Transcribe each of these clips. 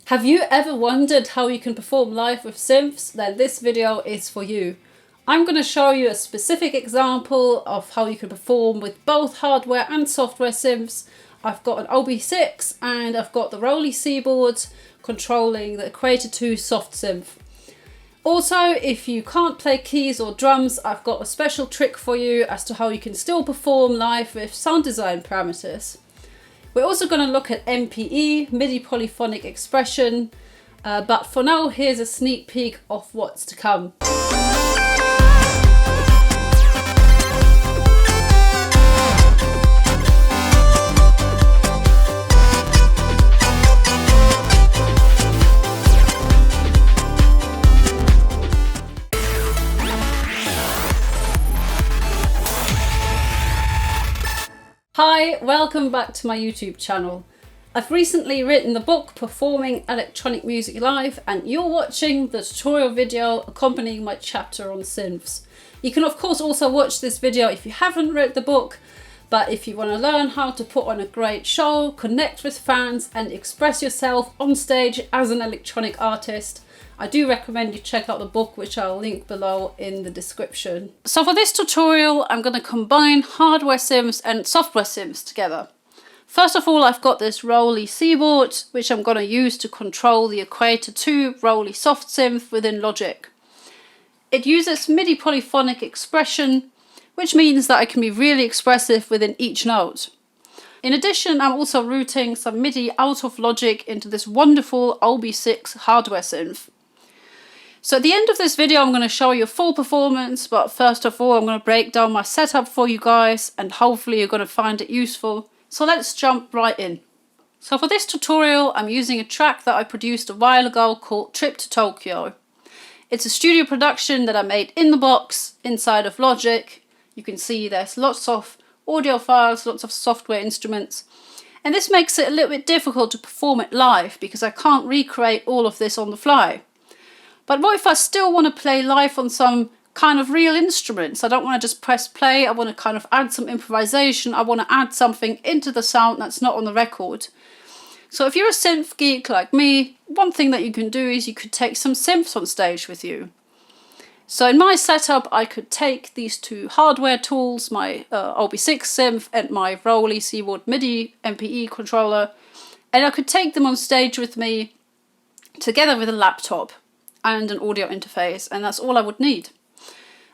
Have you ever wondered how you can perform live with synths? Then this video is for you. I'm going to show you a specific example of how you can perform with both hardware and software synths. I've got an OB6 and I've got the ROLI Seaboard controlling the Equator 2 soft synth. Also, if you can't play keys or drums, I've got a special trick for you as to how you can still perform live with sound design parameters. We're also going to look at MPE, MIDI Polyphonic expression, but for now, here's a sneak peek of what's to come. Hi, welcome back to my YouTube channel. I've recently written the book Performing Electronic Music Live, and you're watching the tutorial video accompanying my chapter on synths. You can of course also watch this video if you haven't read the book, but if you want to learn how to put on a great show, connect with fans and express yourself on stage as an electronic artist, I do recommend you check out the book, which I'll link below in the description. So for this tutorial, I'm going to combine hardware synths and software synths together. First of all, I've got this ROLI Seaboard, which I'm going to use to control the Equator 2 ROLI soft synth within Logic. It uses MIDI Polyphonic expression, which means that I can be really expressive within each note. In addition, I'm also routing some MIDI out of Logic into this wonderful OB6 hardware synth. So at the end of this video, I'm going to show you a full performance, but first of all, I'm going to break down my setup for you guys, and hopefully you're going to find it useful. So let's jump right in. So for this tutorial, I'm using a track that I produced a while ago called Trip to Tokyo. It's a studio production that I made in the box inside of Logic. You can see there's lots of audio files, lots of software instruments. And this makes it a little bit difficult to perform it live because I can't recreate all of this on the fly. But what if I still want to play live on some kind of real instruments? I don't want to just press play. I want to kind of add some improvisation. I want to add something into the sound that's not on the record. So if you're a synth geek like me, one thing that you can do is you could take some synths on stage with you. So in my setup, I could take these two hardware tools, my OB6 synth and my ROLI Seaboard MIDI MPE controller, and I could take them on stage with me together with a laptop and an audio interface, and that's all I would need.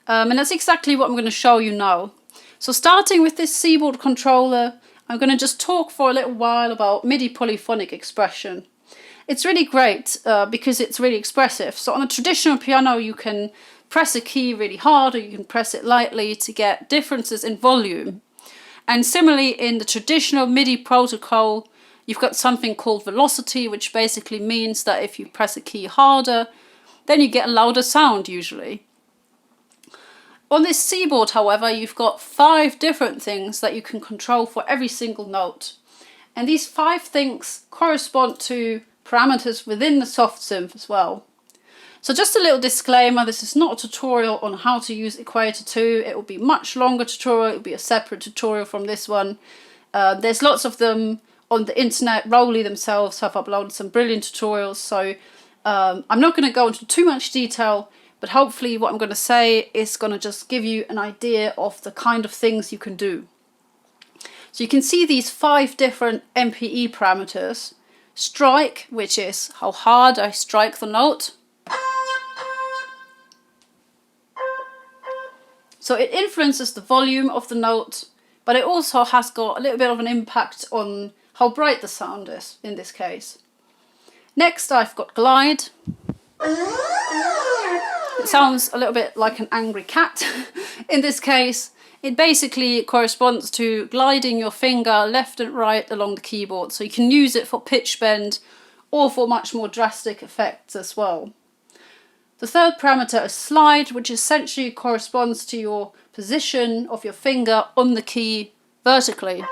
And that's exactly what I'm going to show you now. So starting with this Seaboard controller, I'm going to just talk for a little while about MIDI Polyphonic expression. It's really great because it's really expressive. So on a traditional piano, you can press a key really hard or you can press it lightly to get differences in volume. And similarly, in the traditional MIDI protocol, you've got something called velocity, which basically means that if you press a key harder, then you get a louder sound usually. On this Seaboard, however, you've got 5 different things that you can control for every single note. And these 5 things correspond to parameters within the soft synth as well. So just a little disclaimer, this is not a tutorial on how to use Equator 2. It will be a much longer tutorial. It will be a separate tutorial from this one. There's lots of them on the internet. ROLI themselves have uploaded some brilliant tutorials. So I'm not going to go into too much detail, but hopefully what I'm going to say is going to just give you an idea of the kind of things you can do. So you can see these 5 different MPE parameters. Strike, which is how hard I strike the note. So it influences the volume of the note, but it also has got a little bit of an impact on how bright the sound is in this case. Next, I've got glide. It sounds a little bit like an angry cat. In this case, it basically corresponds to gliding your finger left and right along the keyboard. So you can use it for pitch bend or for much more drastic effects as well. The third parameter is slide, which essentially corresponds to your position of your finger on the key vertically.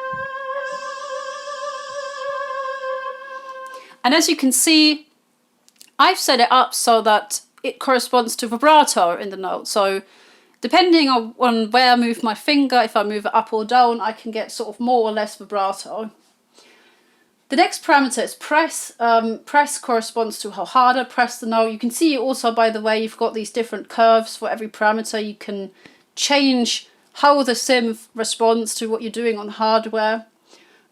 And as you can see, I've set it up so that it corresponds to vibrato in the note. So depending on where I move my finger, if I move it up or down, I can get sort of more or less vibrato. The next parameter is press. Press corresponds to how hard I press the note. You can see also, by the way, you've got these different curves for every parameter. You can change how the synth responds to what you're doing on hardware.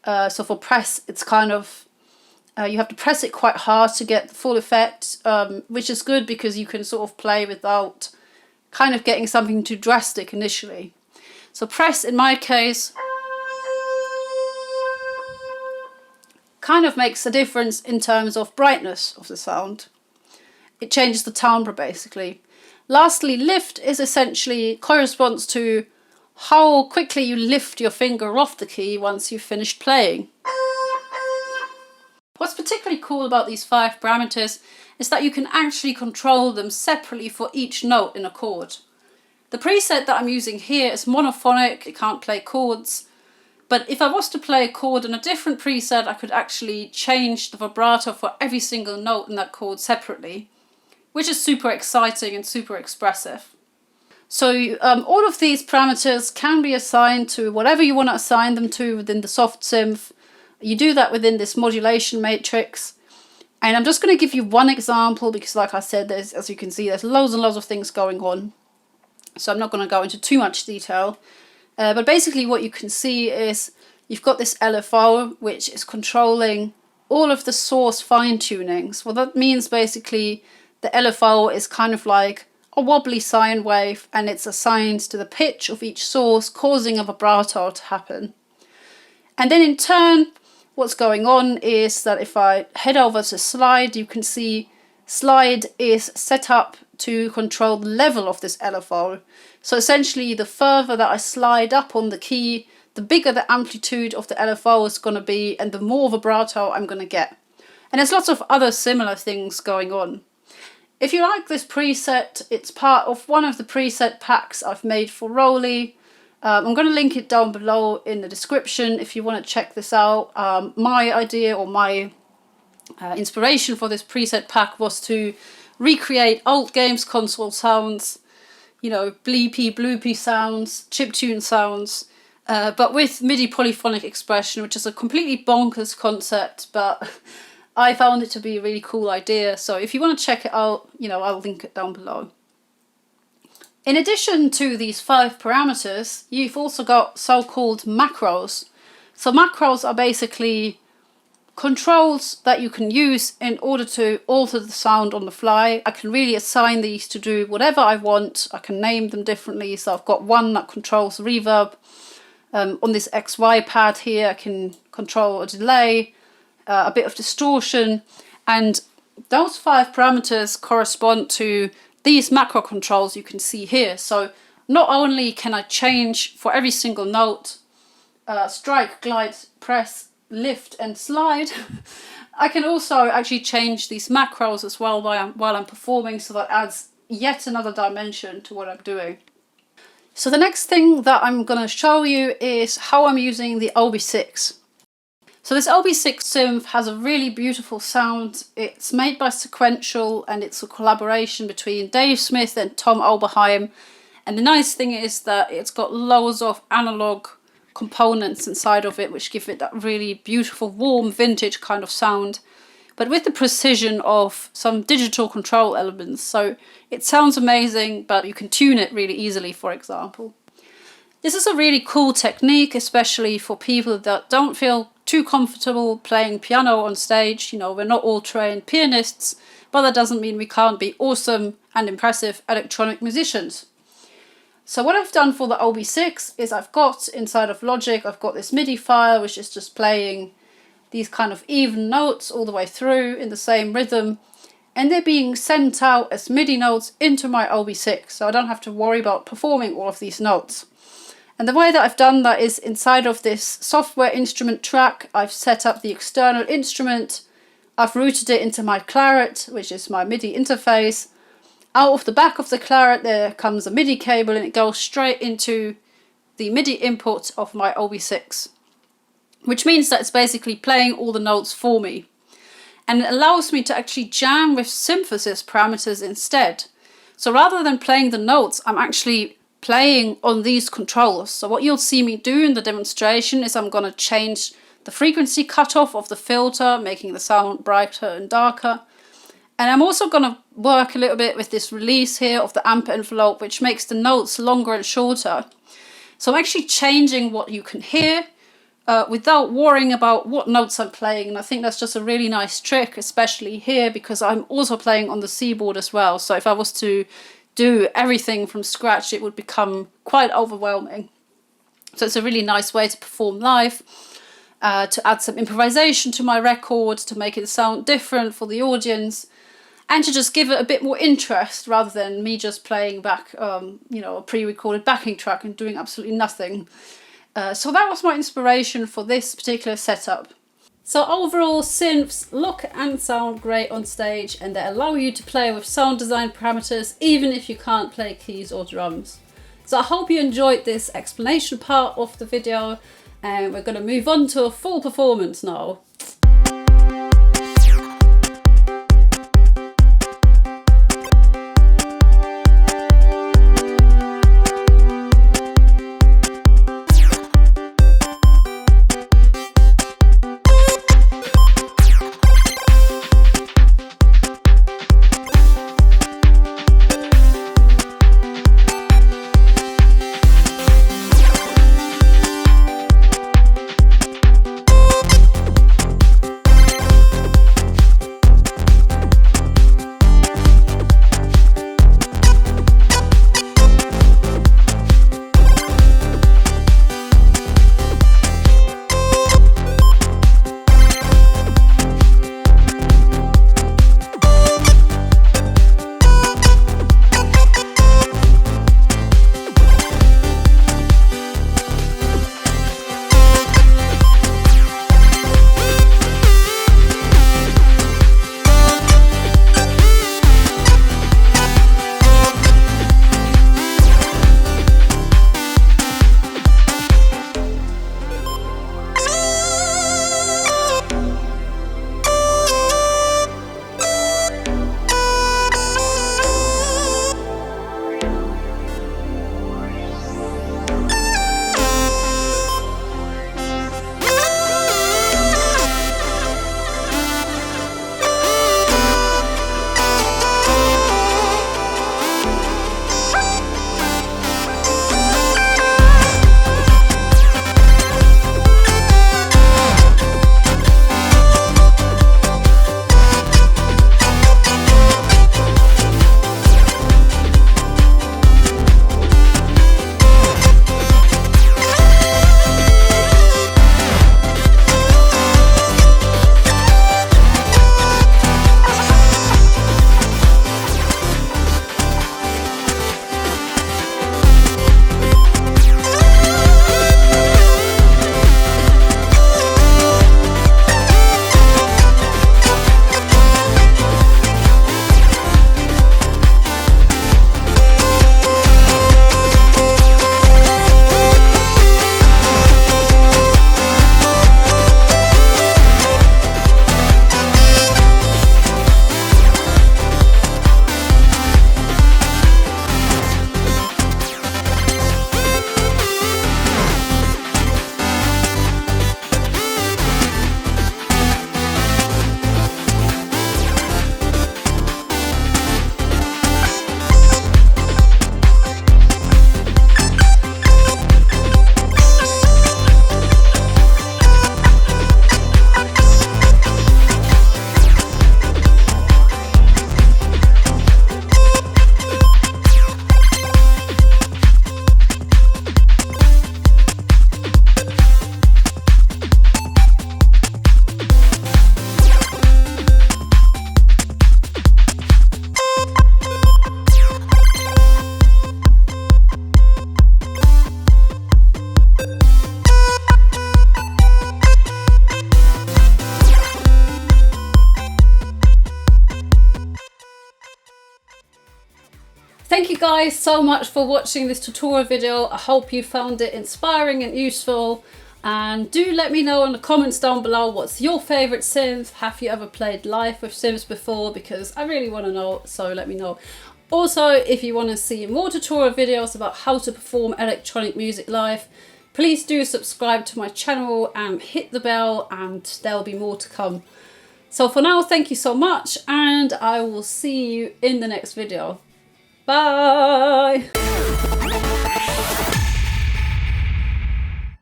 So for press, it's kind of, you have to press it quite hard to get the full effect, which is good because you can sort of play without kind of getting something too drastic initially. So press, in my case, kind of makes a difference in terms of brightness of the sound. It changes the timbre basically. Lastly, lift is essentially corresponds to how quickly you lift your finger off the key once you've finished playing. What's particularly cool about these 5 parameters is that you can actually control them separately for each note in a chord. The preset that I'm using here is monophonic, it can't play chords, but if I was to play a chord in a different preset, I could actually change the vibrato for every single note in that chord separately, which is super exciting and super expressive. So all of these parameters can be assigned to whatever you want to assign them to within the soft synth. You do that within this modulation matrix. And I'm just going to give you one example because, like I said, there's, as you can see, there's loads and loads of things going on. So I'm not going to go into too much detail. But basically what you can see is you've got this LFO, which is controlling all of the source fine-tunings. Well, that means basically the LFO is kind of like a wobbly sine wave, and it's assigned to the pitch of each source, causing a vibrato to happen. And then in turn, what's going on is that if I head over to slide, you can see slide is set up to control the level of this LFO. So essentially, the further that I slide up on the key, the bigger the amplitude of the LFO is going to be, and the more vibrato I'm going to get. And there's lots of other similar things going on. If you like this preset, it's part of one of the preset packs I've made for ROLI. I'm going to link it down below in the description if you want to check this out. My idea or my inspiration for this preset pack was to recreate old games console sounds, you know, bleepy, bloopy sounds, chiptune sounds, but with MIDI polyphonic expression, which is a completely bonkers concept, but I found it to be a really cool idea. So if you want to check it out, you know, I'll link it down below. In addition to these 5 parameters, you've also got so-called macros. So macros are basically controls that you can use in order to alter the sound on the fly. I can really assign these to do whatever I want. I can name them differently. So I've got one that controls reverb. On this XY pad here, I can control a delay, a bit of distortion, and those 5 parameters correspond to these macro controls you can see here. So not only can I change for every single note, strike, glide, press, lift and slide, I can also actually change these macros as well while I'm performing, so that adds yet another dimension to what I'm doing. So the next thing that I'm going to show you is how I'm using the OB6. So this OB6 synth has a really beautiful sound. It's made by Sequential and it's a collaboration between Dave Smith and Tom Oberheim. And the nice thing is that it's got loads of analog components inside of it, which give it that really beautiful, warm, vintage kind of sound, but with the precision of some digital control elements. So it sounds amazing, but you can tune it really easily, for example. This is a really cool technique, especially for people that don't feel too comfortable playing piano on stage. You know, we're not all trained pianists, but that doesn't mean we can't be awesome and impressive electronic musicians. So what I've done for the OB6 is I've got inside of Logic, I've got this MIDI file, which is just playing these kind of even notes all the way through in the same rhythm. And they're being sent out as MIDI notes into my OB6, so I don't have to worry about performing all of these notes. And the way that I've done that is inside of this software instrument track, I've set up the external instrument, I've routed it into my claret, which is my MIDI interface. Out of the back of the claret there comes a MIDI cable and it goes straight into the MIDI input of my OB6, which means that it's basically playing all the notes for me. And it allows me to actually jam with synthesis parameters instead. So rather than playing the notes, I'm actually playing on these controls. So what you'll see me do in the demonstration is I'm going to change the frequency cutoff of the filter, making the sound brighter and darker. And I'm also going to work a little bit with this release here of the amp envelope, which makes the notes longer and shorter. So I'm actually changing what you can hear without worrying about what notes I'm playing. And I think that's just a really nice trick, especially here, because I'm also playing on the Seaboard as well. So if I was to do everything from scratch, it would become quite overwhelming. So it's a really nice way to perform live, to add some improvisation to my record, to make it sound different for the audience, and to just give it a bit more interest rather than me just playing back, you know, a pre-recorded backing track and doing absolutely nothing. So that was my inspiration for this particular setup. So overall, synths look and sound great on stage, and they allow you to play with sound design parameters even if you can't play keys or drums. So I hope you enjoyed this explanation part of the video, and we're going to move on to a full performance now. Thank you guys so much for watching this tutorial video. I hope you found it inspiring and useful. And do let me know in the comments down below what's your favourite synth. Have you ever played live with synths before? Because I really want to know, so let me know. Also, if you want to see more tutorial videos about how to perform electronic music live, Please do subscribe to my channel and hit the bell, and there'll be more to come. So for now, thank you so much, and I will see you in the next video. Bye!